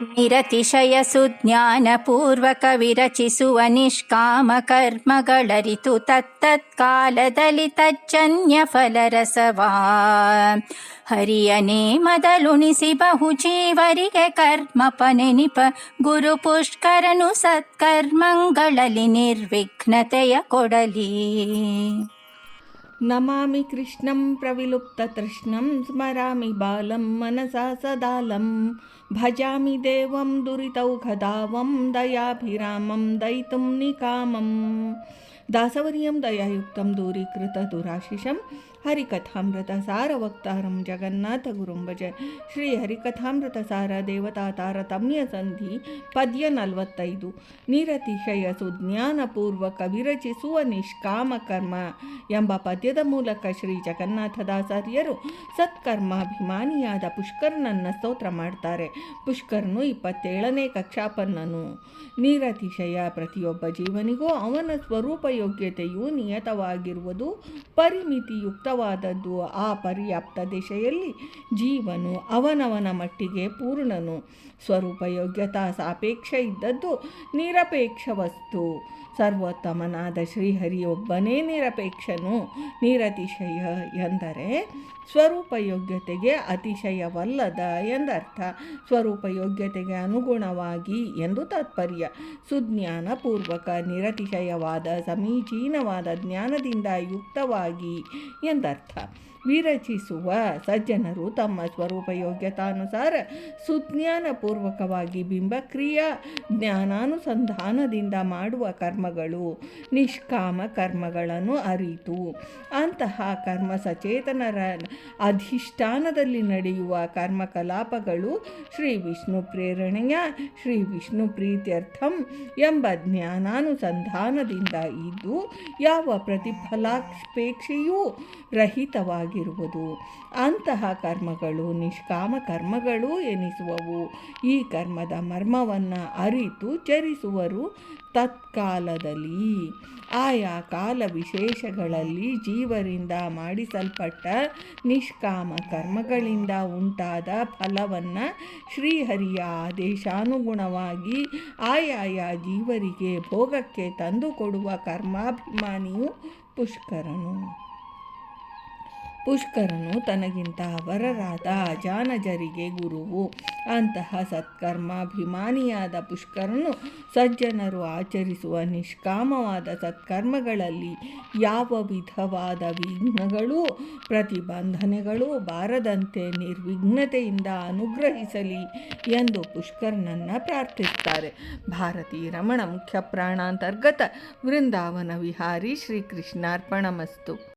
ನಿರತಿಶಯ ಸುಜ್ಞಾನಪೂರ್ವಕ ವಿರಚಿಸುವ ನಿಷ್ಕಾಮ ಕರ್ಮಗಳರಿತು ತತ್ತತ್ಕಾಲದಲ್ಲಿ ತಜ್ಜನ್ಯ ಫಲರಸವಾ ಹರಿಯನೇ ಮೊದಲುಣಿಸಿ ಬಹು ಜೀವರಿಗೆ ಕರ್ಮಪನೆನಿಪ ಗುರು ಪುಷ್ಕರನು ಸತ್ಕರ್ಮಗಳಲ್ಲಿ ನಿರ್ವಿಘ್ನತೆಯ ಕೊಡಲಿ. ನಮಾಮಿ ಕೃಷ್ಣಂ ಪ್ರವಿಲುಪ್ತತೃಷ್ಣಂ ಸ್ಮರಾಮಿ ಬಾಲಂ ಮನಸಾ ಸದಾಲಂ ಭಜಾಮಿ ದೇವಂ ದುರಿತೌಘದಾವಂ ದಯಾಭಿರಾಮಂ ದಯಿತುಂ ನಿಕಾಮಂ ದಾಸವರ್ಯಂ ದಯಾಯುಕ್ತಂ ದೂರೀಕೃತ ದುರಾಶಿಷಂ ಹರಿಕಥಾಮೃತ ಸಾರ ವಕ್ತಾರಂ ಜಗನ್ನಾಥ ಗುರುಂ ಭಜ. ಶ್ರೀ ಹರಿಕಥಾಮೃತ ಸಾರ ದೇವತಾ ತಾರತಮ್ಯ ಸಂಧಿ ಪದ್ಯ 45. ನಿರತಿಶಯ ಸುಜ್ಞಾನಪೂರ್ವಕ ವಿರಚಿಸುವ ನಿಷ್ಕಾಮ ಕರ್ಮ ಎಂಬ ಪದ್ಯದ ಮೂಲಕ ಶ್ರೀ ಜಗನ್ನಾಥದಾಸಾರ್ಯರು ಸತ್ಕರ್ಮಾಭಿಮಾನಿಯಾದ ಪುಷ್ಕರನನ್ನು ಸ್ತೋತ್ರ ಮಾಡ್ತಾರೆ. ಪುಷ್ಕರನು 27ನೇ ಕಕ್ಷಾಪನ್ನನು. ನಿರತಿಶಯ ಪ್ರತಿಯೊಬ್ಬ ಜೀವನಿಗೂ ಅವನ ಸ್ವರೂಪ ಯೋಗ್ಯತೆಯು ನಿಯತವಾಗಿರುವುದು, ಪರಿಮಿತಿಯುಕ್ತವಾದದ್ದು. ಆ ಪರ್ಯಾಪ್ತ ದಿಶೆಯಲ್ಲಿ ಜೀವನು ಅವನವನ ಮಟ್ಟಿಗೆ ಪೂರ್ಣನು. ಸ್ವರೂಪ ಯೋಗ್ಯತಾ ಸಾಪೇಕ್ಷ ಇದ್ದದ್ದು ನಿರಪೇಕ್ಷ ವಸ್ತು. ಸರ್ವೋತ್ತಮನಾದ ಶ್ರೀಹರಿಯೊಬ್ಬನೇ ನಿರಪೇಕ್ಷನು. ನಿರತಿಶಯ ಎಂದರೆ ಸ್ವರೂಪ ಯೋಗ್ಯತೆಗೆ ಅತಿಶಯವಲ್ಲದ ಎಂದರ್ಥ. ಸ್ವರೂಪ ಯೋಗ್ಯತೆಗೆ ಅನುಗುಣವಾಗಿ ಎಂದು ತಾತ್ಪರ್ಯ. ಸುಜ್ಞಾನಪೂರ್ವಕ ನಿರತಿಶಯವಾದ ಸಮೀಚೀನವಾದ ಜ್ಞಾನದಿಂದ ಯುಕ್ತವಾಗಿ ಎಂದರ್ಥ. ವಿರಚಿಸುವ ಸಜ್ಜನರು ತಮ್ಮ ಸ್ವರೂಪ ಯೋಗ್ಯತಾನುಸಾರ ಸುಜ್ಞಾನಪೂರ್ವಕವಾಗಿ ಬಿಂಬಕ್ರಿಯಾ ಜ್ಞಾನಾನುಸಂಧಾನದಿಂದ ಮಾಡುವ ಕರ್ಮಗಳು ನಿಷ್ಕಾಮ ಕರ್ಮಗಳನ್ನು ಅರಿತು ಅಂತಹ ಕರ್ಮ ಸಚೇತನರ ಅಧಿಷ್ಠಾನದಲ್ಲಿ ನಡೆಯುವ ಕರ್ಮಕಲಾಪಗಳು ಶ್ರೀ ವಿಷ್ಣು ಪ್ರೇರಣೆಯ ಶ್ರೀ ವಿಷ್ಣು ಪ್ರೀತ್ಯರ್ಥಂ ಎಂಬ ಜ್ಞಾನಾನುಸಂಧಾನದಿಂದ ಇದ್ದು ಯಾವ ಪ್ರತಿಫಲಾಪೇಕ್ಷೆಯೂ ರಹಿತವಾಗಿರುವುದು. ಅಂತಹ ಕರ್ಮಗಳು ನಿಷ್ಕಾಮ ಕರ್ಮಗಳು ಎನಿಸುವವು. ಈ ಕರ್ಮದ ಮರ್ಮವನ್ನು ಅರಿತು ಚರಿಸುವರು ತತ್ಕಾಲದಲ್ಲಿ. ಆಯಾ ಕಾಲ ವಿಶೇಷಗಳಲ್ಲಿ ಜೀವರಿಂದ ಮಾಡಿಸಲ್ಪಟ್ಟ ನಿಷ್ಕಾಮ ಕರ್ಮಗಳಿಂದ ಉಂಟಾದ ಫಲವನ್ನು ಶ್ರೀಹರಿಯ ಆದೇಶಾನುಗುಣವಾಗಿ ಆಯಾಯ ಜೀವರಿಗೆ ಭೋಗಕ್ಕೆ ತಂದುಕೊಡುವ ಕರ್ಮಾಭಿಮಾನಿಯು ಪುಷ್ಕರನು. ಪುಷ್ಕರನು ತನಗಿಂತ ಅವರರಾದ ಅಜಾನಜರಿಗೆ ಗುರುವು. ಅಂತಹ ಸತ್ಕರ್ಮಾಭಿಮಾನಿಯಾದ ಪುಷ್ಕರನು ಸಜ್ಜನರು ಆಚರಿಸುವ ನಿಷ್ಕಾಮವಾದ ಸತ್ಕರ್ಮಗಳಲ್ಲಿ ಯಾವ ವಿಧವಾದ ವಿಘ್ನಗಳು ಪ್ರತಿಬಂಧನೆಗಳು ಬಾರದಂತೆ ನಿರ್ವಿಘ್ನತೆಯಿಂದ ಅನುಗ್ರಹಿಸಲಿ ಎಂದು ಪುಷ್ಕರನನ್ನು ಪ್ರಾರ್ಥಿಸುತ್ತಾರೆ. ಭಾರತೀ ರಮಣ ಮುಖ್ಯ ಪ್ರಾಣಾಂತರ್ಗತ ವೃಂದಾವನ ವಿಹಾರಿ ಶ್ರೀಕೃಷ್ಣಾರ್ಪಣಮಸ್ತು.